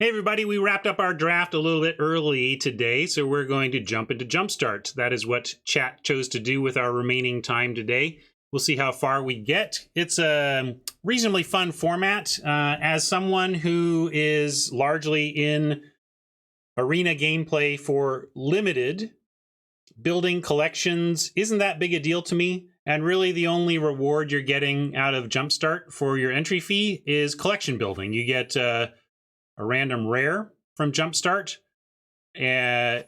Hey everybody, we wrapped up our draft a little bit early today, so we're going to jump into Jumpstart. That is what chat chose to do with our remaining time today. We'll see how far we get. It's a reasonably fun format. As someone who is largely in arena gameplay for limited, building collections isn't that big a deal to me. And really the only reward you're getting out of Jumpstart for your entry fee is collection building. You get a random rare from Jumpstart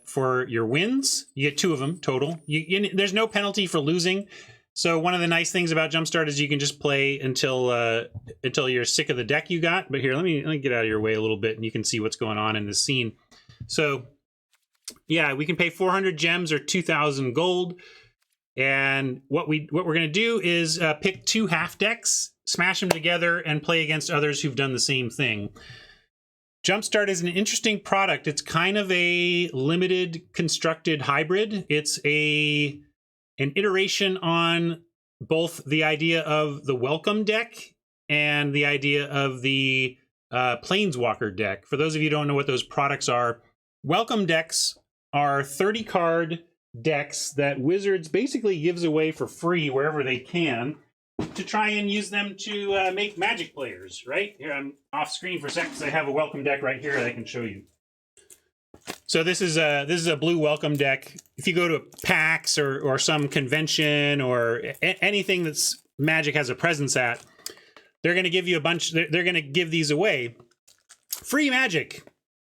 for your wins. You get 2 of them total. There's no penalty for losing. So one of the nice things about Jumpstart is you can just play until you're sick of the deck you got. But here, let me get out of your way a little bit, and you can see what's going on in the scene. So yeah, we can pay 400 gems or 2,000 gold. And what we're going to do is pick 2 half decks, smash them together, and play against others who've done the same thing. Jumpstart is an interesting product. It's kind of a limited constructed hybrid. It's an iteration on both the idea of the welcome deck and the idea of the Planeswalker deck. For those of you who don't know what those products are, welcome decks are 30-card decks that Wizards basically gives away for free wherever they can, to try and use them to make Magic players, right? Here, I'm off screen for a second because I have a welcome deck right here that I can show you. So this is a blue welcome deck. If you go to PAX or some convention or anything that's Magic has a presence at, they're going to give you a bunch. They're going to give these away. Free Magic.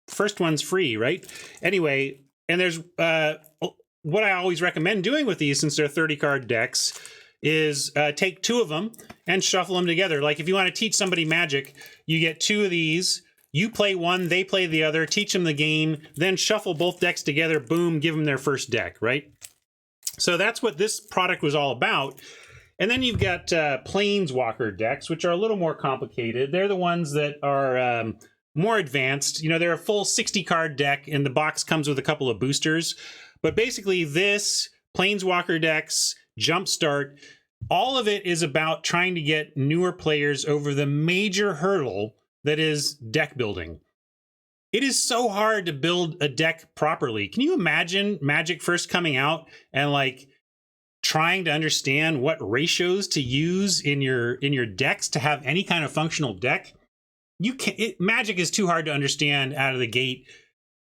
First one's free, right? Anyway, and there's what I always recommend doing with these, since they're 30-card decks, is take 2 of them and shuffle them together. Like if you want to teach somebody Magic, you get 2 of these, you play one, they play the other, teach them the game, then shuffle both decks together, boom, give them their first deck, right? So that's what this product was all about. And then you've got Planeswalker decks, which are a little more complicated. They're the ones that are more advanced. You know, they're a full 60-card deck, and the box comes with a couple of boosters. But basically this, Planeswalker decks, Jumpstart, all of it is about trying to get newer players over the major hurdle that is deck building. It is so hard to build a deck properly. Can you imagine Magic first coming out and like trying to understand what ratios to use in your decks to have any kind of functional deck? Magic is too hard to understand out of the gate.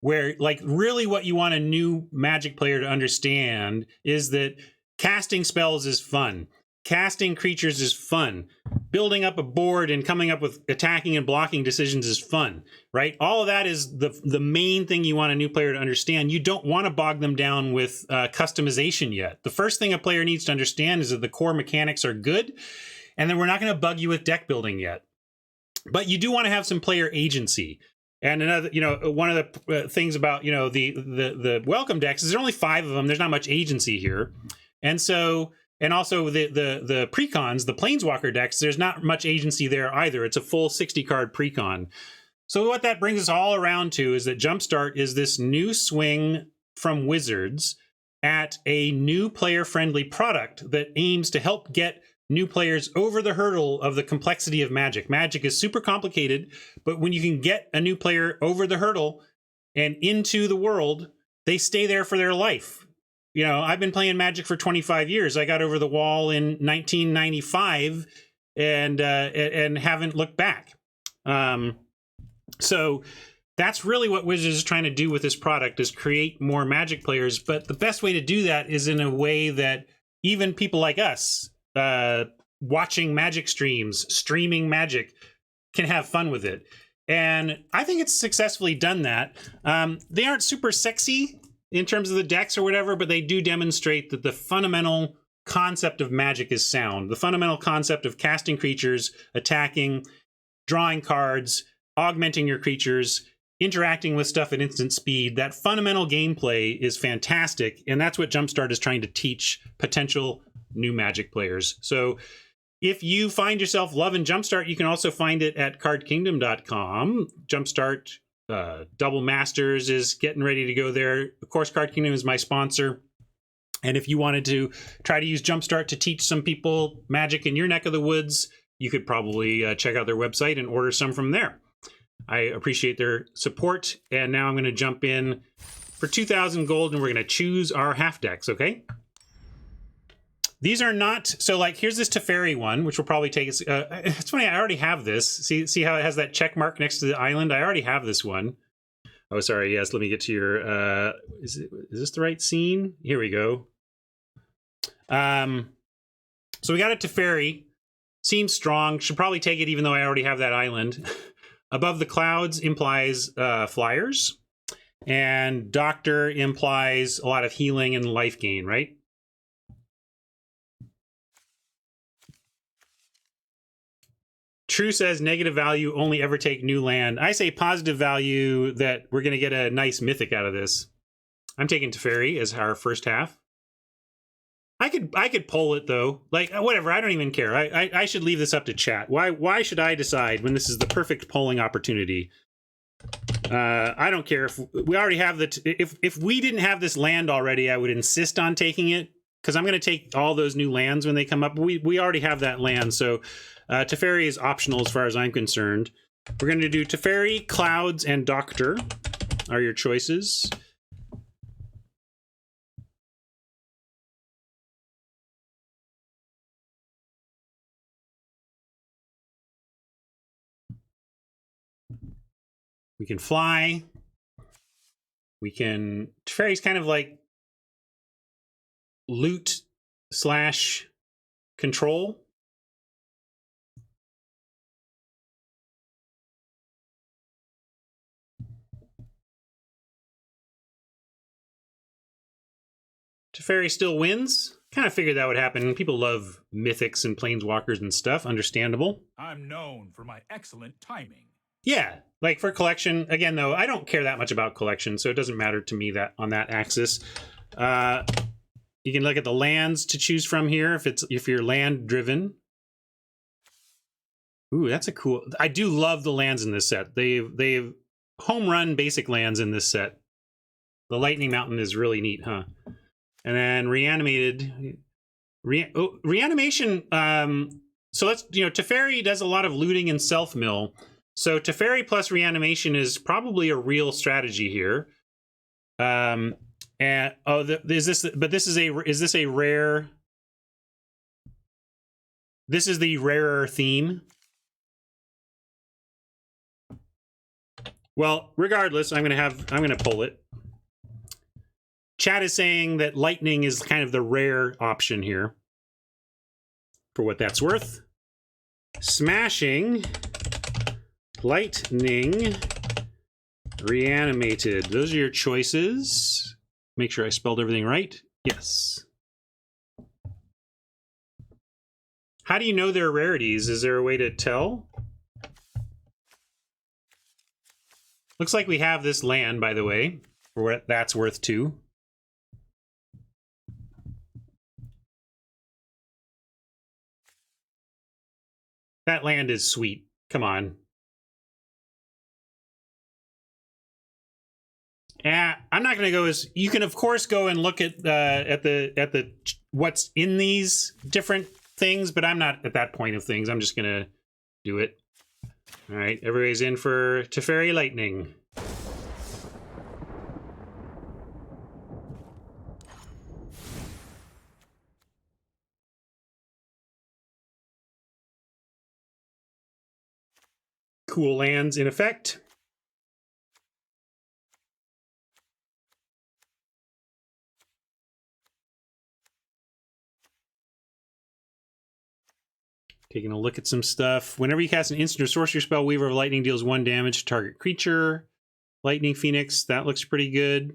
Where like really what you want a new Magic player to understand is that casting spells is fun. Casting creatures is fun. Building up a board and coming up with attacking and blocking decisions is fun, right? All of that is the main thing you want a new player to understand. You don't want to bog them down with customization yet. The first thing a player needs to understand is that the core mechanics are good, and then we're not going to bug you with deck building yet. But you do want to have some player agency. And another, one of the things about, the welcome decks is there's only 5 of them. There's not much agency here. And so, and also the precons, the Planeswalker decks, there's not much agency there either. It's a full 60-card precon. So what that brings us all around to is that Jumpstart is this new swing from Wizards at a new player-friendly product that aims to help get new players over the hurdle of the complexity of Magic. Magic is super complicated, but when you can get a new player over the hurdle and into the world, they stay there for their life. You know, I've been playing Magic for 25 years. I got over the wall in 1995 and haven't looked back. So that's really what Wizards is trying to do with this product, is create more Magic players. But the best way to do that is in a way that even people like us, watching Magic streams, streaming Magic, can have fun with it. And I think it's successfully done that. They aren't super sexy in terms of the decks or whatever, but they do demonstrate that the fundamental concept of Magic is sound. The fundamental concept of casting creatures, attacking, drawing cards, augmenting your creatures, interacting with stuff at instant speed, that fundamental gameplay is fantastic. And that's what Jumpstart is trying to teach potential new Magic players. So if you find yourself loving Jumpstart, you can also find it at cardkingdom.com. Jumpstart Double Masters is getting ready to go there. Of course, Card Kingdom is my sponsor. And if you wanted to try to use Jumpstart to teach some people Magic in your neck of the woods, you could probably check out their website and order some from there. I appreciate their support. And now I'm going to jump in for 2,000 gold, and we're going to choose our half decks, okay? These are not, so like, here's this Teferi one, which will probably take us, it's funny, I already have this. See how it has that check mark next to the island? I already have this one. Oh, sorry, yes, let me get to your, is this the right scene? Here we go. So we got a Teferi. Seems strong, should probably take it even though I already have that island. Above the clouds implies flyers, and Doctor implies a lot of healing and life gain, right? True says negative value, only ever take new land. I say positive value, that we're going to get a nice mythic out of this. I'm taking Teferi as our first half. I could pull it though. Like, whatever, I don't even care. I should leave this up to chat. Why should I decide when this is the perfect polling opportunity? I don't care if we already have if we didn't have this land already, I would insist on taking it, because I'm going to take all those new lands when they come up. We already have that land, so Teferi is optional as far as I'm concerned. We're going to do Teferi, Clouds, and Doctor are your choices. We can fly. We can... Teferi's kind of like loot slash control. Teferi still wins. Kind of figured that would happen. People love mythics and planeswalkers and stuff. Understandable. I'm known for my excellent timing. Yeah, like for collection. Again, though, I don't care that much about collection, so it doesn't matter to me that on that axis. You can look at the lands to choose from here if you're land driven. Ooh, that's a cool. I do love the lands in this set. They've home run basic lands in this set. The Lightning Mountain is really neat, huh? And then reanimated. Reanimation. So let's, Teferi does a lot of looting and self mill. So Teferi plus reanimation is probably a real strategy here. And is this a rare? This is the rarer theme. Well, regardless, I'm gonna pull it. Chat is saying that lightning is kind of the rare option here. For what that's worth. Smashing, lightning, reanimated. Those are your choices. Make sure I spelled everything right. Yes. How do you know they're rarities? Is there a way to tell? Looks like we have this land, by the way, for what that's worth too. That land is sweet. Come on. I'm not going to go as... You can, of course, go and look at the what's in these different things, but I'm not at that point of things. I'm just going to do it. All right, everybody's in for Teferi Lightning. Cool lands in effect. Taking a look at some stuff. Whenever you cast an instant or sorcery spell, Weaver of Lightning deals 1 damage to target creature. Lightning Phoenix, that looks pretty good.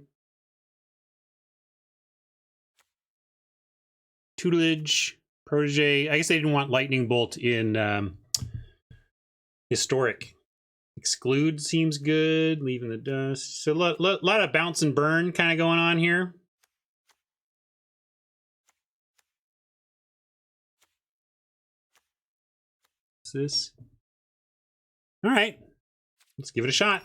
Tutelage, Protege. I guess they didn't want Lightning Bolt in Historic. Exclude seems good. Leaving the dust. So a lot of bounce and burn kind of going on here. What's this? All right. Let's give it a shot.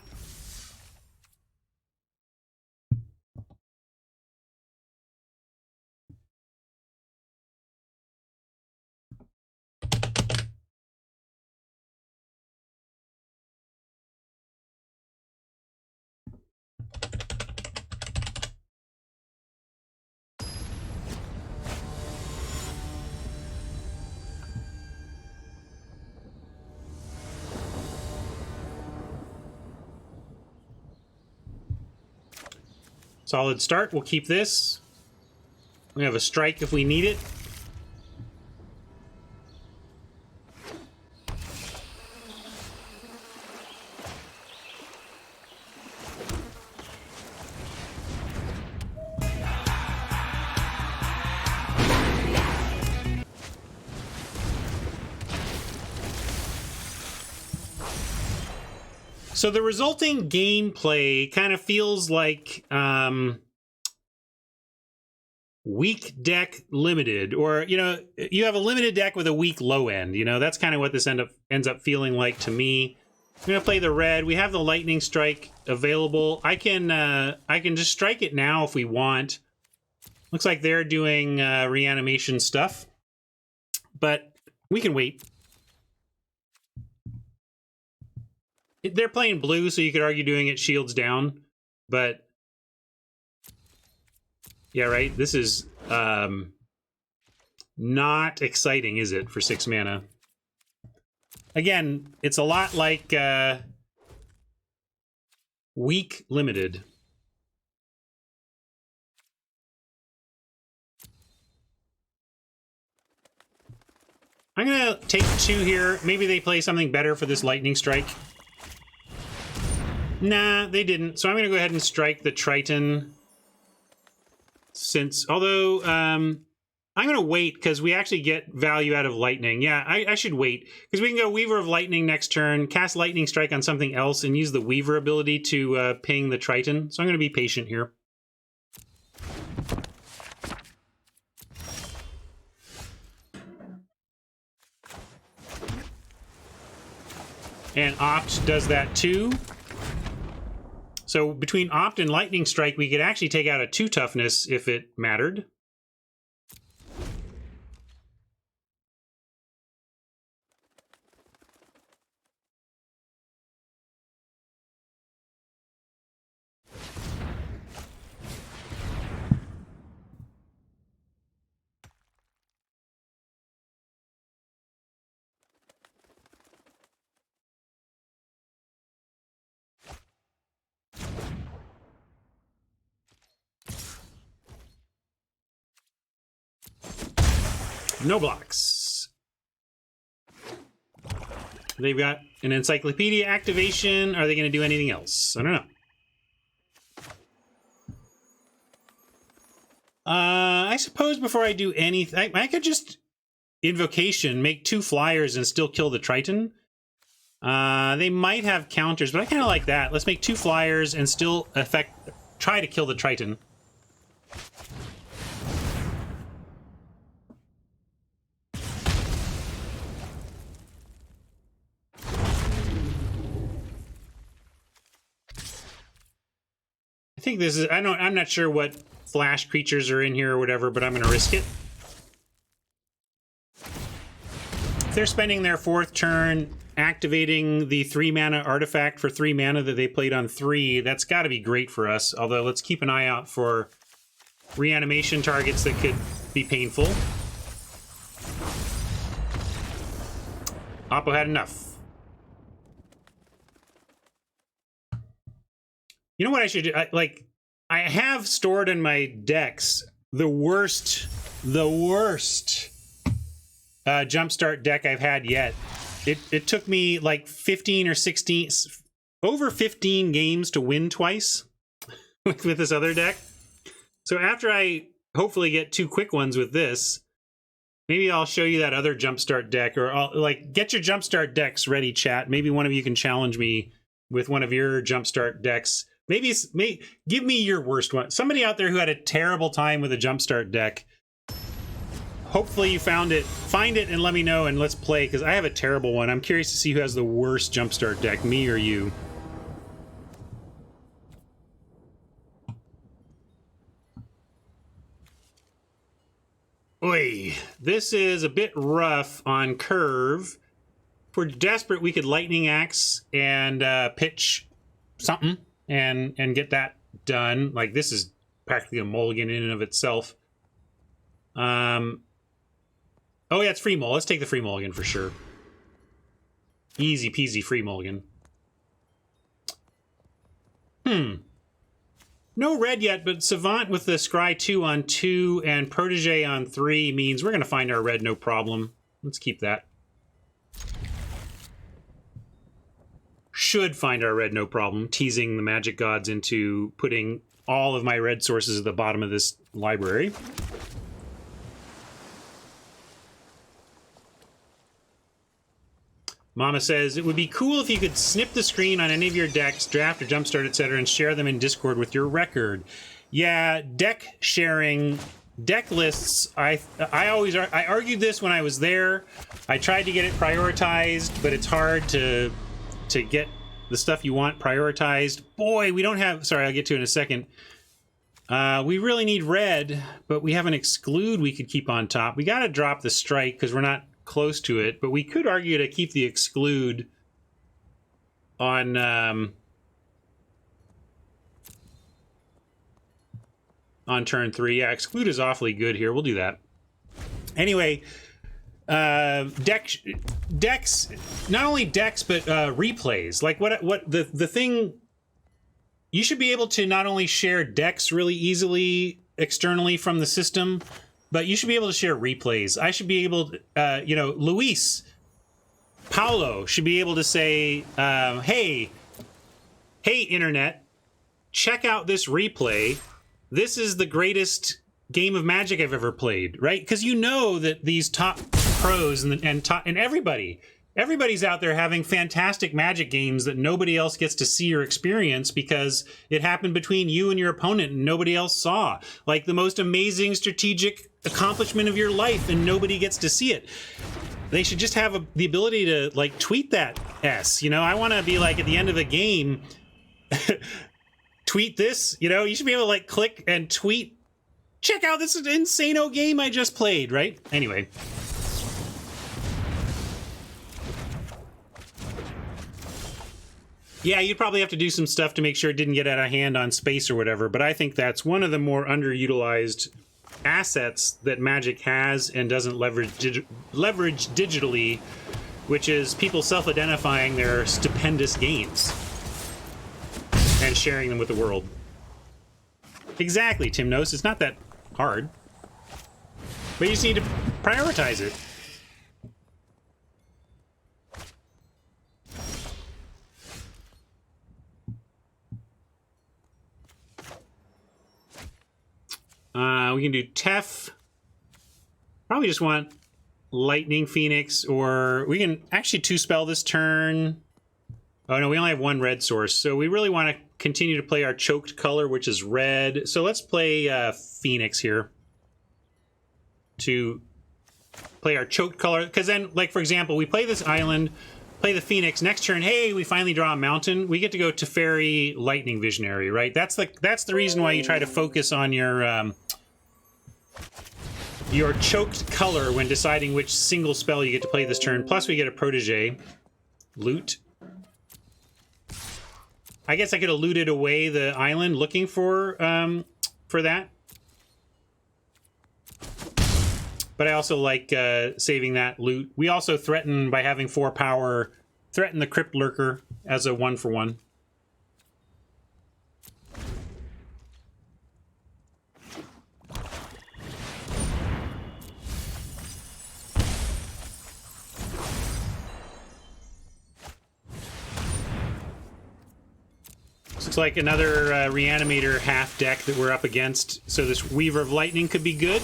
Solid start. We'll keep this. We have a strike if we need it. So the resulting gameplay kind of feels like weak deck limited, or, you know, you have a limited deck with a weak low end. You know, that's kind of what this ends up feeling like to me. I'm gonna play the red. We have the lightning strike available. I can just strike it now if we want. Looks like they're doing reanimation stuff, but we can wait. They're playing blue, so you could argue doing it shields down, but yeah, right. This is not exciting, is it, for 6 mana? Again, it's a lot like weak limited. I'm gonna take 2 here. Maybe they play something better for this lightning strike. Nah, they didn't. So I'm going to go ahead and strike the Triton. Although, I'm going to wait because we actually get value out of lightning. Yeah, I should wait because we can go Weaver of Lightning next turn, cast Lightning Strike on something else, and use the Weaver ability to ping the Triton. So I'm going to be patient here. And Opt does that too. So between Opt and Lightning Strike, we could actually take out a 2 toughness if it mattered. No blocks. They've got an encyclopedia activation. Are they going to do anything else? I don't know. I suppose before I do anything, I could just invocation, make 2 flyers and still kill the Triton. They might have counters, but I kind of like that. Let's make 2 flyers and still try to kill the Triton. I think this is, I'm not sure what flash creatures are in here or whatever, but I'm going to risk it. If they're spending their 4th turn activating the 3 mana artifact for 3 mana that they played on 3, that's got to be great for us. Although let's keep an eye out for reanimation targets that could be painful. Oppo had enough. You know what I should do? I have stored in my decks the worst Jumpstart deck I've had yet. It took me like 15 or 16, over 15 games to win twice with this other deck. So after I hopefully get 2 quick ones with this, maybe I'll show you that other Jumpstart deck, or I'll get your Jumpstart decks ready, chat. Maybe one of you can challenge me with one of your Jumpstart decks. Maybe give me your worst one. Somebody out there who had a terrible time with a Jumpstart deck. Hopefully you found it. Find it and let me know, and let's play, because I have a terrible one. I'm curious to see who has the worst Jumpstart deck, me or you. Oi, this is a bit rough on curve. If we're desperate, we could Lightning Axe and pitch something and get that done. Like, this is practically a mulligan in and of itself. Oh yeah, it's free mull. Let's take the free mulligan for sure. Easy peasy free mulligan. No red yet, but Savant with the Scry 2 on 2 and Protege on 3 means we're going to find our red no problem. Let's keep that. Should find our red no problem, teasing the magic gods into putting all of my red sources at the bottom of this library. Mama says, it would be cool if you could snip the screen on any of your decks, draft or jumpstart, etc., and share them in Discord with your record. Yeah, deck sharing, deck lists, I argued this when I was there. I tried to get it prioritized, but it's hard to get the stuff you want prioritized. Boy, we don't have, sorry, I'll get to it in a second. We really need red, but we have an exclude we could keep on top. We got to drop the strike because we're not close to it, but we could argue to keep the exclude on turn 3. Yeah, exclude is awfully good here. We'll do that. Anyway, decks, not only decks, but replays. Like what the thing, you should be able to not only share decks really easily externally from the system, but you should be able to share replays. I should be able to, you know, Luis, Paulo should be able to say, hey, internet, check out this replay. This is the greatest game of Magic I've ever played, right? Because you know that these top pros and everybody's out there having fantastic Magic games that nobody else gets to see or experience because it happened between you and your opponent and nobody else saw. Like the most amazing strategic accomplishment of your life and nobody gets to see it. They should just have the ability to like tweet that S. You know, I want to be like at the end of a game, tweet this. You know, you should be able to like click and tweet. Check out this insane-o game I just played, right? Anyway. Yeah, you'd probably have to do some stuff to make sure it didn't get out of hand on space or whatever, but I think that's one of the more underutilized assets that Magic has and doesn't leverage digitally, which is people self-identifying their stupendous games and sharing them with the world. Exactly, Timnos. It's not that hard. But you just need to prioritize it. We can do Tef. Probably just want Lightning Phoenix, or we can actually 2-spell this turn. Oh no, we only have one red source, so we really want to continue to play our choked color, which is red. So let's play Phoenix here to play our choked color, because then, like for example, we play this island, play the Phoenix. Next turn, hey, we finally draw a mountain. We get to go Teferi Lightning Visionary, right? That's the reason why you try to focus on your choked color when deciding which single spell you get to play this turn. Plus, we get a Protege. Loot. I guess I could have looted away the island looking for that. But I also like saving that loot. We also threaten, by having 4 power, threaten the Crypt Lurker as a 1-for-1. Looks like another Reanimator half deck that we're up against. So this Weaver of Lightning could be good.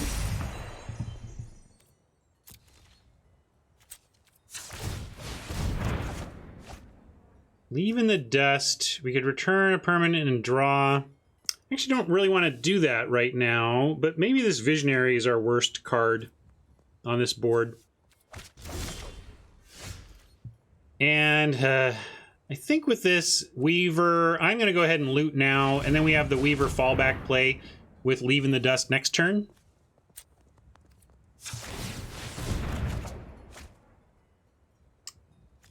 Leave in the Dust. We could return a permanent and draw. I actually don't really want to do that right now, but maybe this Visionary is our worst card on this board. And I think with this Weaver, I'm going to go ahead and loot now, and then we have the Weaver fallback play with Leave in the Dust next turn.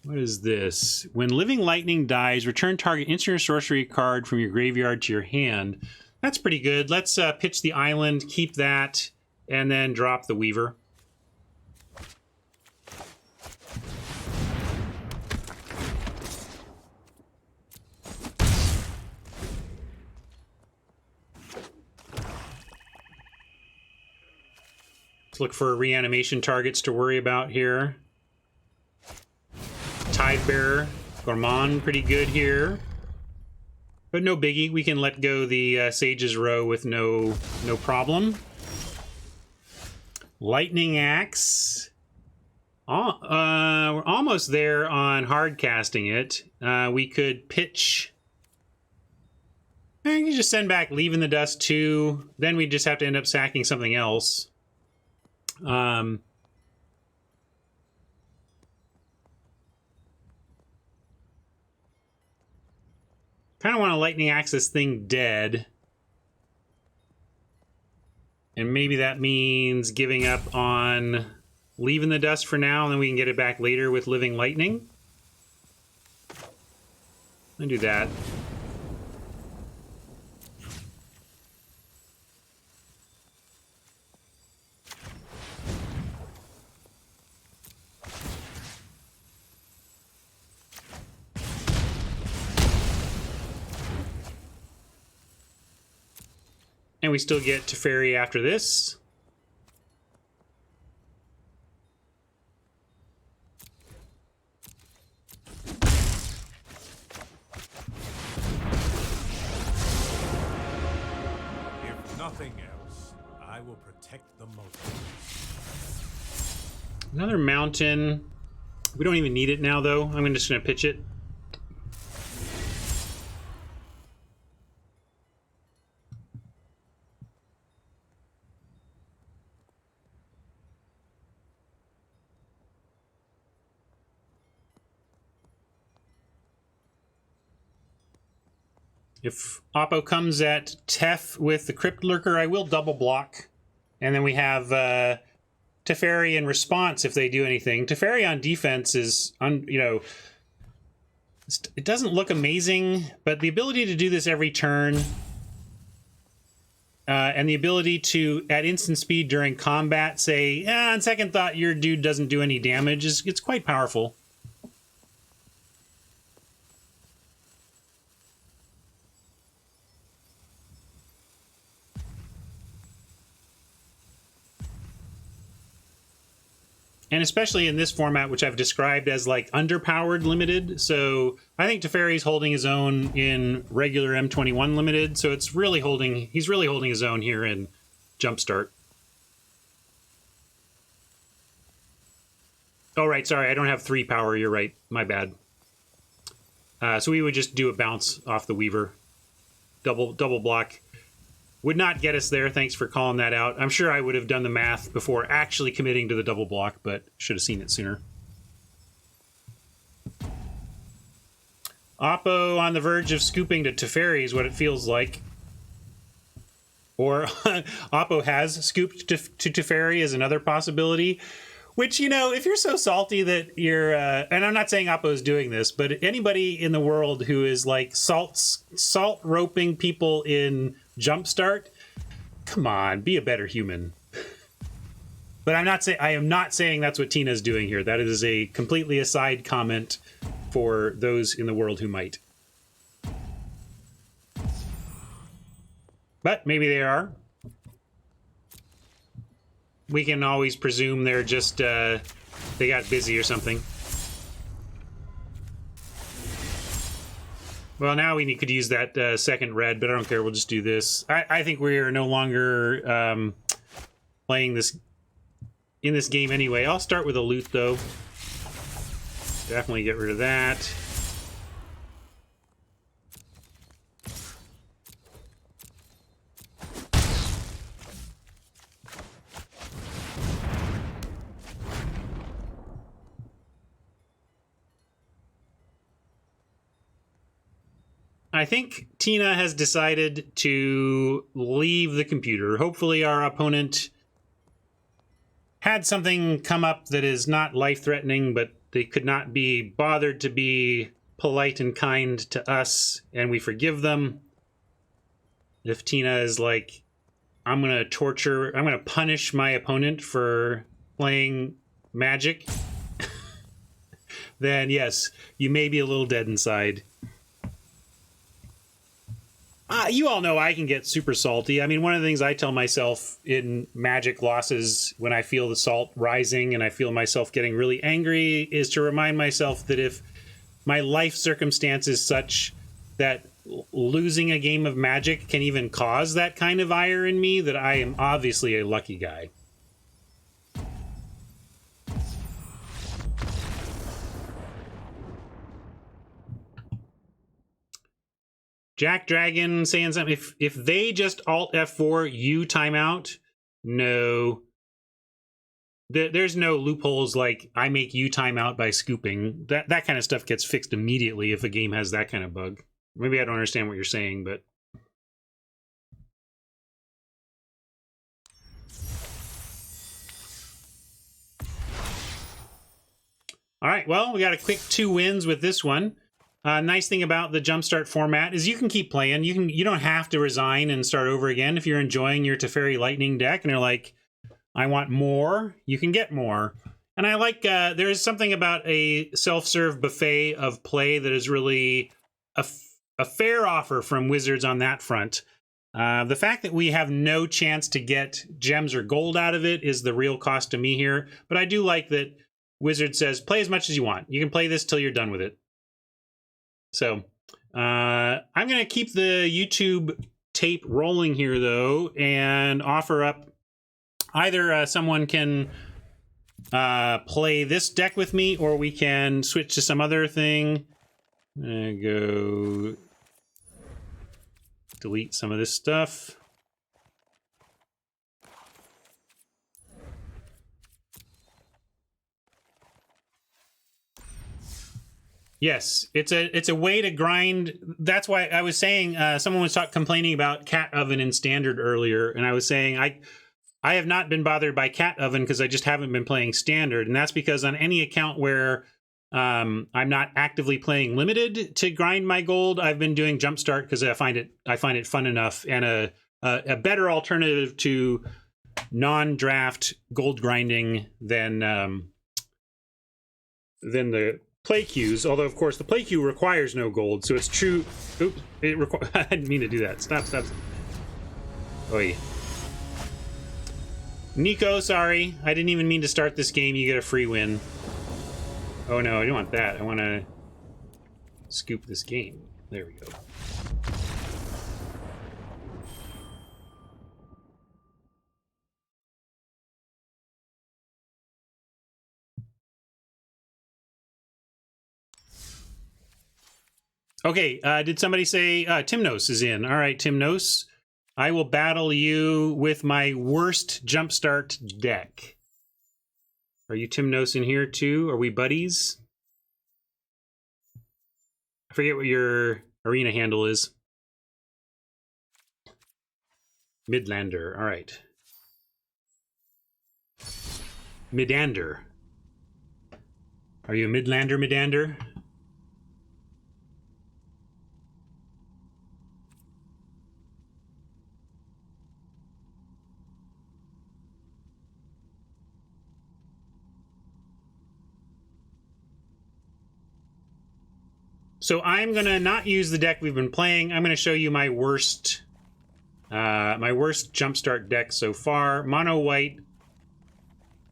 What is this? When Living Lightning dies, return target instant or sorcery card from your graveyard to your hand. That's pretty good. Let's pitch the island, keep that, and then drop the Weaver. Let's look for reanimation targets to worry about here. Tidebearer, Gorman, pretty good here. But no biggie, we can let go the Sage's Row with no problem. Lightning Axe. We're almost there on hard casting it. We could pitch... you just send back Leaving the Dust 2. Then we just have to end up sacking something else. Kind of want to Lightning Axe this thing dead. And maybe that means giving up on Leaving the Dust for now, and then we can get it back later with Living Lightning. I'll do that. And we still get Teferi after this. If nothing else, I will protect the moat. Another mountain. We don't even need it now, though. I'm just going to pitch it. If Oppo comes at Tef with the Crypt Lurker, I will double block. And then we have Teferi in response if they do anything. Teferi on defense is, it doesn't look amazing, but the ability to do this every turn and the ability to, at instant speed during combat, say, on second thought, your dude doesn't do any damage, it's quite powerful. And especially in this format, which I've described as like underpowered limited. So I think Teferi's holding his own in regular M21 limited. So he's really holding his own here in Jumpstart. Oh, right. Sorry, I don't have 3 power. You're right. My bad. So we would just do a bounce off the Weaver. Double block. Would not get us there. Thanks for calling that out. I'm sure I would have done the math before actually committing to the double block, but should have seen it sooner. Oppo on the verge of scooping to Teferi is what it feels like. Or Oppo has scooped to Teferi is another possibility. Which, if you're so salty that you're... and I'm not saying Oppo is doing this, but anybody in the world who is like salt roping people in Jumpstart, come on, be a better human. But I am not saying that's what Tina's doing here. That is a completely aside comment for those in the world who might. But maybe they are. We can always presume they're just, they got busy or something. Well, now we could use that second red, but I don't care. We'll just do this. I think we are no longer playing this in this game anyway. I'll start with a loot, though. Definitely get rid of that. I think Tina has decided to leave the computer. Hopefully our opponent had something come up that is not life-threatening, but they could not be bothered to be polite and kind to us, and we forgive them. If Tina is like, I'm going to punish my opponent for playing Magic, then yes, you may be a little dead inside. You all know I can get super salty. I mean, one of the things I tell myself in Magic losses when I feel the salt rising and I feel myself getting really angry is to remind myself that if my life circumstance is such that losing a game of Magic can even cause that kind of ire in me, that I am obviously a lucky guy. Jack Dragon saying something. If they just Alt F4, you timeout. No. There's no loopholes like I make you timeout by scooping. That kind of stuff gets fixed immediately if a game has that kind of bug. Maybe I don't understand what you're saying, but... All right, well, we got a quick 2 wins with this one. Nice thing about the Jumpstart format is you can keep playing. You don't have to resign and start over again. If you're enjoying your Teferi Lightning deck and you're like, I want more, you can get more. And I like, there is something about a self-serve buffet of play that is really a fair offer from Wizards on that front. The fact that we have no chance to get gems or gold out of it is the real cost to me here. But I do like that Wizard says, play as much as you want. You can play this till you're done with it. So I'm going to keep the YouTube tape rolling here, though, and offer up either someone can play this deck with me, or we can switch to some other thing. Go delete some of this stuff. Yes, it's a way to grind. That's why I was saying someone was complaining about Cat Oven in Standard earlier, and I was saying I have not been bothered by Cat Oven because I just haven't been playing Standard, and that's because on any account where I'm not actively playing Limited to grind my gold, I've been doing Jumpstart because I find it fun enough and a better alternative to non-draft gold grinding than the play queues, although of course the play queue requires no gold, so it's true. Oops, I didn't mean to do that. Stop. Oi. Nico, sorry. I didn't even mean to start this game. You get a free win. Oh no, I don't want that. I want to scoop this game. There we go. Okay, did somebody say Timnos is in? All right, Timnos. I will battle you with my worst Jumpstart deck. Are you Timnos in here too? Are we buddies? I forget what your arena handle is. Midlander, all right. Midander. Are you a Midlander, Midander? So I'm gonna not use the deck we've been playing. I'm gonna show you my worst Jumpstart deck so far. Mono white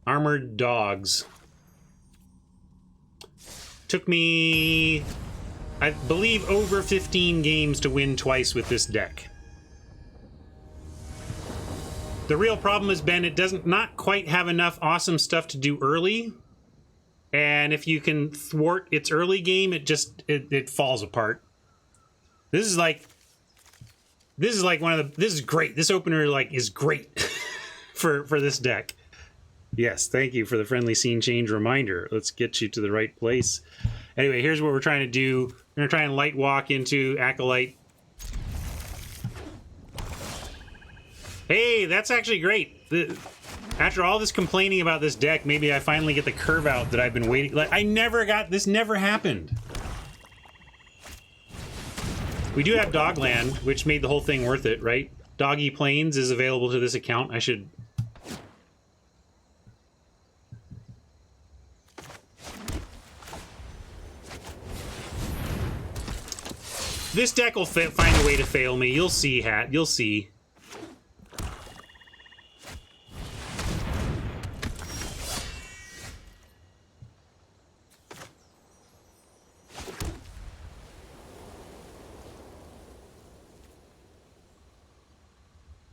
armored dogs. Took me, I believe, over 15 games to win twice with this deck. The real problem has been it doesn't not quite have enough awesome stuff to do early. And if you can thwart its early game, it falls apart. This is one of the, this is great. This opener is great for this deck. Yes, thank you for the friendly scene change reminder. Let's get you to the right place. Anyway, here's what we're trying to do. We're gonna try and light walk into Acolyte. Hey, that's actually great. After all this complaining about this deck, maybe I finally get the curve out that I've been waiting. Like, I never got, this never happened. We do have Dogland, which made the whole thing worth it, right? Doggy Plains is available to this account. I should... This deck will find a way to fail me. You'll see, Hat. You'll see.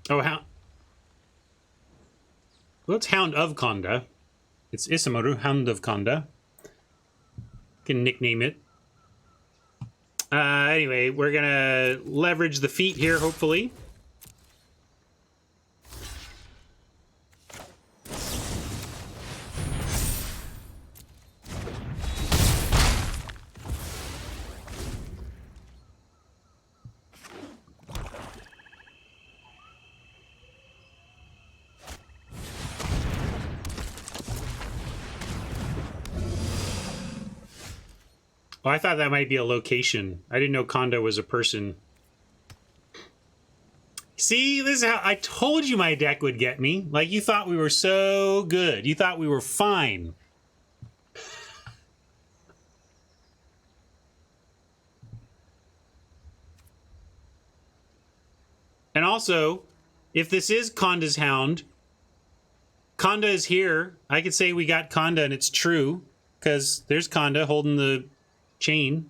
Oh, how? Well, it's Hound of Konda. It's Isamoru, Hound of Konda. Can nickname it. Anyway, we're gonna leverage the feet here, hopefully. Oh, I thought that might be a location. I didn't know Konda was a person. See, this is how I told you my deck would get me. Like, you thought we were so good. You thought we were fine. And also, if this is Konda's Hound, Konda is here. I could say we got Konda and it's true, because there's Konda holding the chain.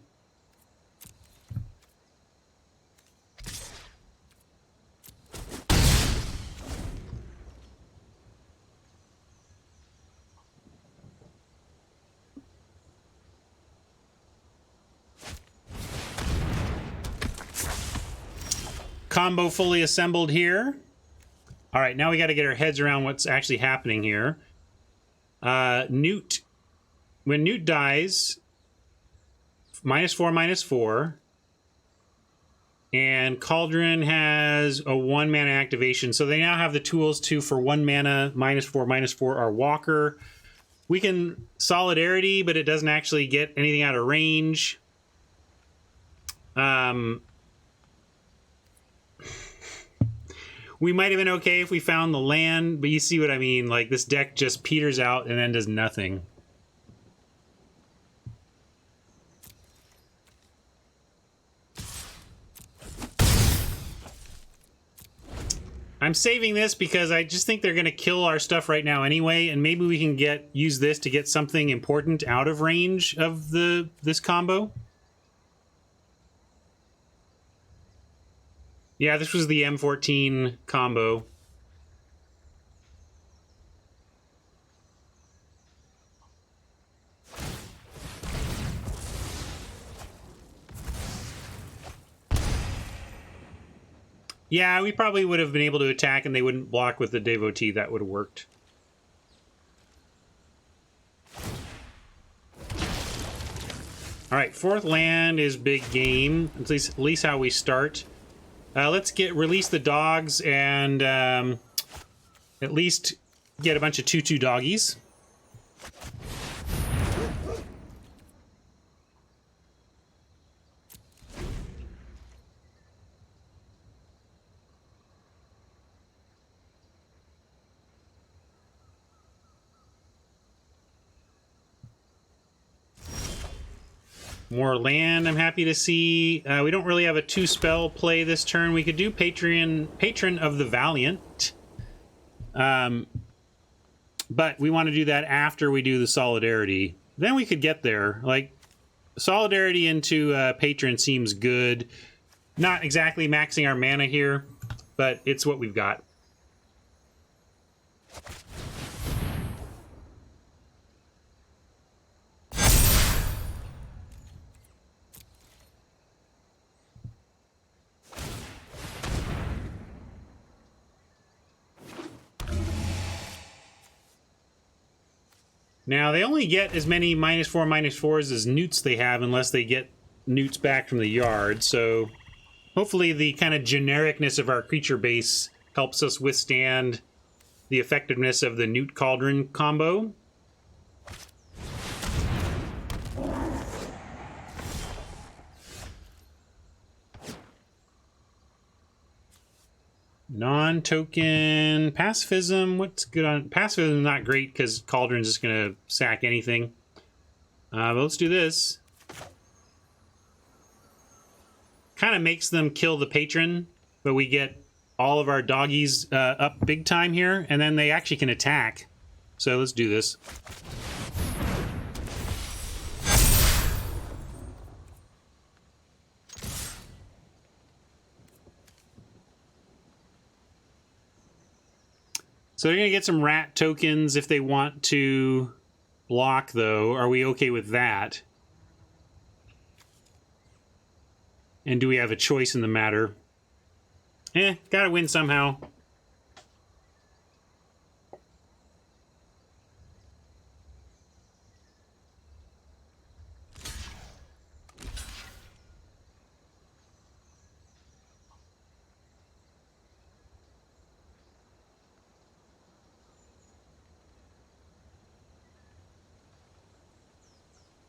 Combo fully assembled here. All right, now we got to get our heads around what's actually happening here. Newt. When Newt dies, -4/-4. And Cauldron has a 1 mana activation. So they now have the tools to, for 1 mana, -4/-4, our Walker. We can Solidarity, but it doesn't actually get anything out of range. We might have been okay if we found the land, but you see what I mean. Like, this deck just peters out and then does nothing. I'm saving this because I just think they're going to kill our stuff right now anyway, and maybe we can use this to get something important out of range of this combo. Yeah, this was the M14 combo. Yeah, we probably would have been able to attack and they wouldn't block with the Devotee. That would have worked. All right, 4th land is big game. At least how we start. Let's release the dogs and at least get a bunch of 2/2 doggies. More land, I'm happy to see. We don't really have a 2-spell play this turn. We could do Patron of the Valiant. But we want to do that after we do the Solidarity. Then we could get there. Like, Solidarity into Patron seems good. Not exactly maxing our mana here, but it's what we've got. Now, they only get as many -4/-4s as newts they have unless they get newts back from the yard, so hopefully the kind of genericness of our creature base helps us withstand the effectiveness of the Newt Cauldron combo. Non-token pacifism. What's good on pacifism? Not great because Cauldron's just gonna sack anything. But let's do this. kind of makes them kill the patron, but we get all of our doggies up big time here, and then they actually can attack. So let's do this. So they're going to get some rat tokens if they want to block, though. Are we okay with that? And do we have a choice in the matter? Gotta win somehow.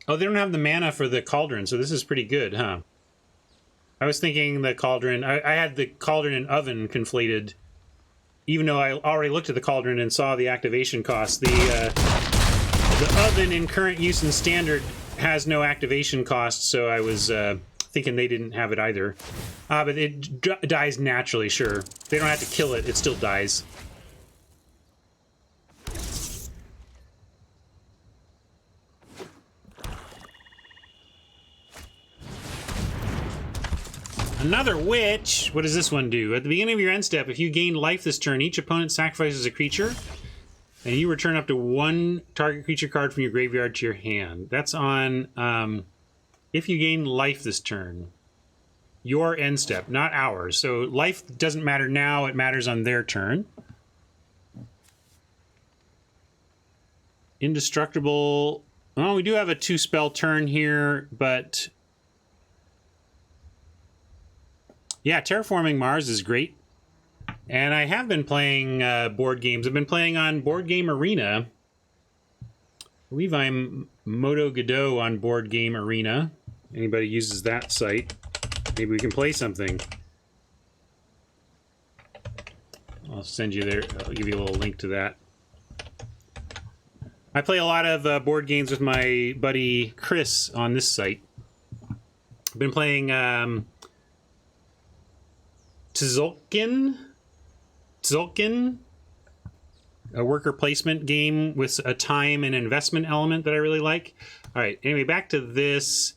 Oh, they don't have the mana for the cauldron, so this is pretty good, huh? I was thinking the cauldron... I had the cauldron and oven conflated, even though I already looked at the cauldron and saw the activation cost. The oven in current use in standard has no activation cost, so I was thinking they didn't have it either. But it dies naturally, sure. They don't have to kill it, it still dies. Another witch! What does this one do? At the beginning of your end step, if you gain life this turn, each opponent sacrifices a creature, and you return up to one target creature card from your graveyard to your hand. That's on if you gain life this turn. Your end step, not ours. So life doesn't matter now, it matters on their turn. Indestructible. Well, we do have a 2-spell turn here, but... yeah, Terraforming Mars is great. And I have been playing board games. I've been playing on Board Game Arena. I believe I'm Moto Godot on Board Game Arena. Anybody uses that site, maybe we can play something. I'll send you there. I'll give you a little link to that. I play a lot of board games with my buddy Chris on this site. I've been playing... Tzolk'in, a worker placement game with a time and investment element that I really like. All right, anyway, back to this.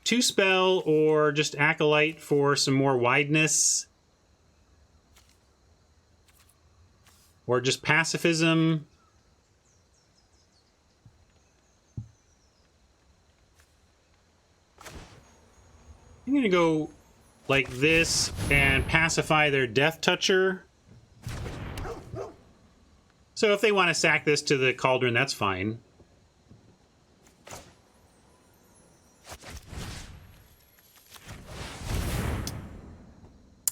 2-spell or just Acolyte for some more wideness. Or just pacifism. I'm going to go... like this, and pacify their Death Toucher. So if they want to sack this to the Cauldron, that's fine.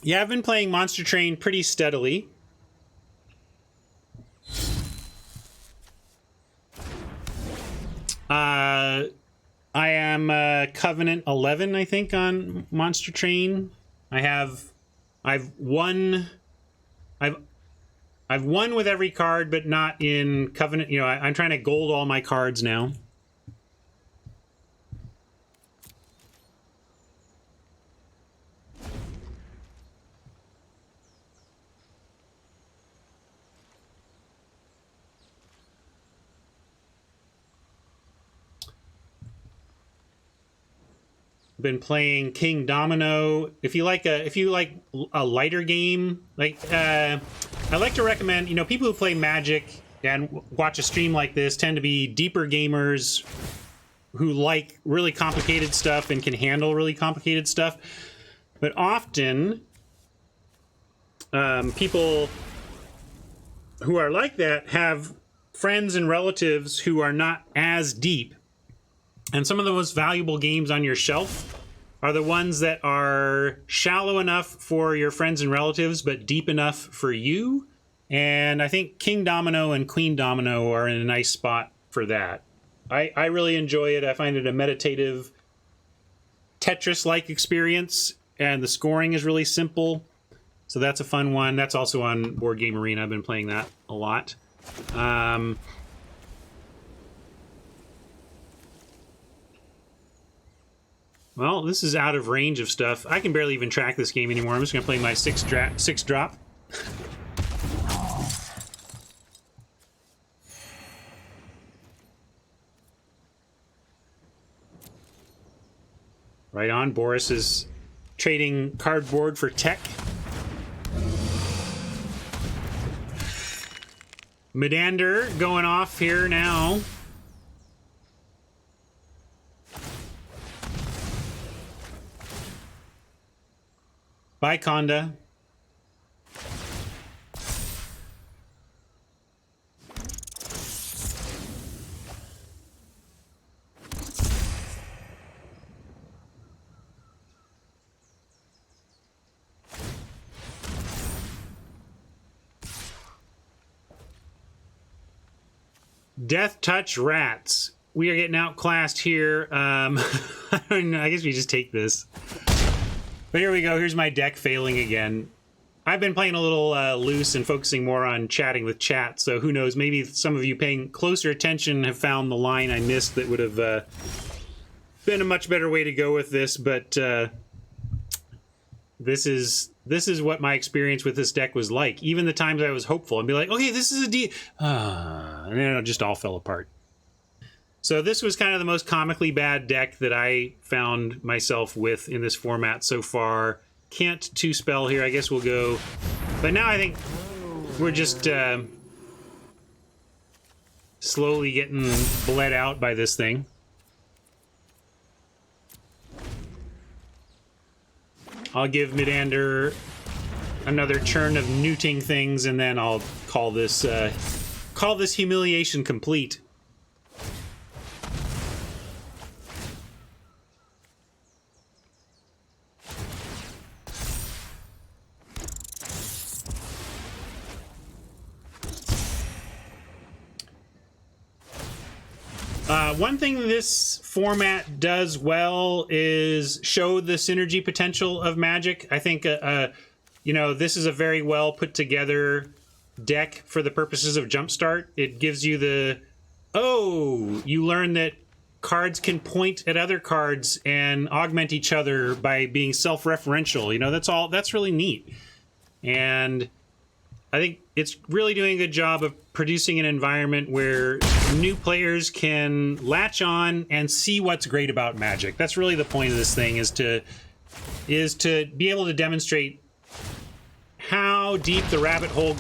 Yeah, I've been playing Monster Train pretty steadily. I am Covenant 11, I think, on Monster Train. I've won with every card, but not in Covenant. You know, I'm trying to gold all my cards now. Been playing King Domino. If you like a lighter game, like I like to recommend, you know, people who play Magic and watch a stream like this tend to be deeper gamers who like really complicated stuff and can handle really complicated stuff. But often people who are like that have friends and relatives who are not as deep. And some of the most valuable games on your shelf are the ones that are shallow enough for your friends and relatives, but deep enough for you. And I think King Domino and Queen Domino are in a nice spot for that. I really enjoy it. I find it a meditative, Tetris-like experience, and the scoring is really simple. So that's a fun one. That's also on Board Game Arena. I've been playing that a lot. Well, this is out of range of stuff. I can barely even track this game anymore. I'm just going to play my 6 drop. Right on. Boris is trading cardboard for tech. Medander going off here now. Bye, Conda. Death Touch Rats. We are getting outclassed here. I don't know. I guess we just take this. But here we go. Here's my deck failing again. I've been playing a little loose and focusing more on chatting with chat, so who knows? Maybe some of you paying closer attention have found the line I missed that would have been a much better way to go with this, but this is what my experience with this deck was like. Even the times I was hopeful and be like, okay, this is a D, and then it just all fell apart. So this was kind of the most comically bad deck that I found myself with in this format so far. Can't 2-spell here. I guess we'll go. But now I think we're just slowly getting bled out by this thing. I'll give Medander another turn of neuting things, and then I'll call this humiliation complete. One thing this format does well is show the synergy potential of Magic. I think, you know, this is a very well put together deck for the purposes of Jumpstart. It gives you the, oh, you learn that cards can point at other cards and augment each other by being self-referential. You know, that's really neat. And I think it's really doing a good job of producing an environment where new players can latch on and see what's great about Magic. That's really the point of this thing, is to be able to demonstrate how deep the rabbit hole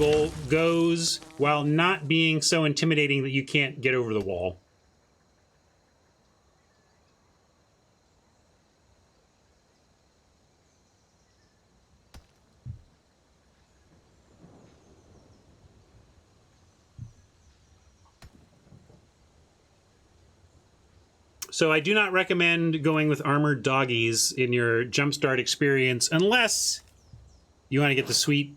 goes while not being so intimidating that you can't get over the wall. So I do not recommend going with armored doggies in your Jumpstart experience unless you want to get the sweet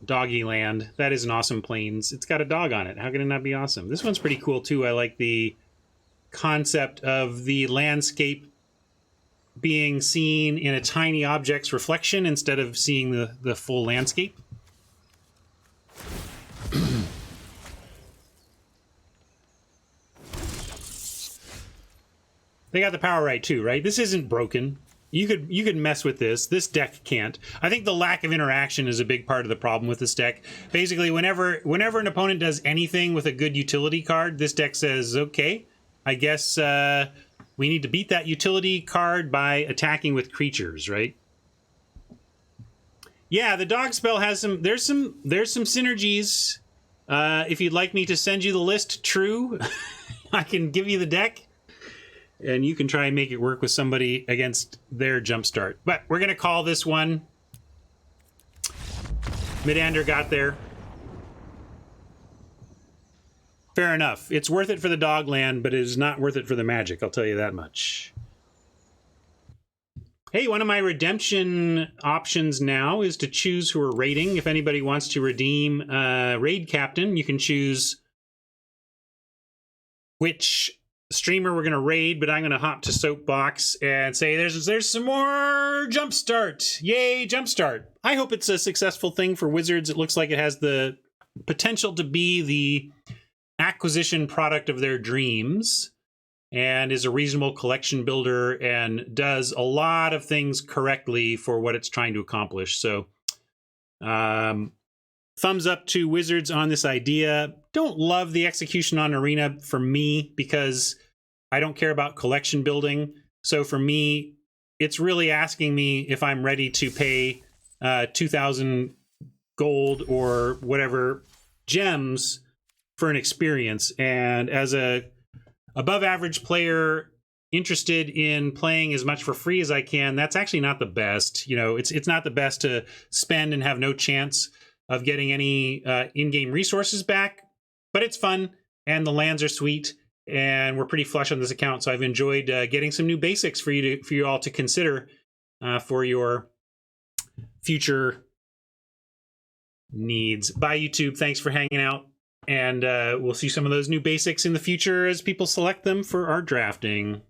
doggy land. That is an awesome plains. It's got a dog on it. How can it not be awesome? This one's pretty cool too. I like the concept of the landscape being seen in a tiny object's reflection instead of seeing the full landscape. They got the power right too, right? This isn't broken. You could mess with this. This deck can't. I think the lack of interaction is a big part of the problem with this deck. Basically, whenever an opponent does anything with a good utility card, this deck says, okay, I guess we need to beat that utility card by attacking with creatures, right? Yeah, the dog spell has there's some synergies. If you'd like me to send you the list, true, I can give you the deck. And you can try and make it work with somebody against their Jumpstart. But we're going to call this one. Medander got there. Fair enough. It's worth it for the dog land, but it is not worth it for the Magic. I'll tell you that much. Hey, one of my redemption options now is to choose who are raiding. If anybody wants to redeem Raid Captain, you can choose which streamer we're going to raid, but I'm going to hop to Soapbox and say there's some more Jumpstart. Yay, Jumpstart. I hope it's a successful thing for Wizards. It looks like it has the potential to be the acquisition product of their dreams. and is a reasonable collection builder and does a lot of things correctly for what it's trying to accomplish. So thumbs up to Wizards on this idea. Don't love the execution on Arena for me because I don't care about collection building. So for me, it's really asking me if I'm ready to pay 2,000 gold or whatever gems for an experience. And as a above average player interested in playing as much for free as I can, that's actually not the best. You know, it's not the best to spend and have no chance of getting any in-game resources back, but it's fun and the lands are sweet and we're pretty flush on this account. So I've enjoyed getting some new basics for you all to consider for your future needs. Bye, YouTube. Thanks for hanging out. And we'll see some of those new basics in the future as people select them for our drafting.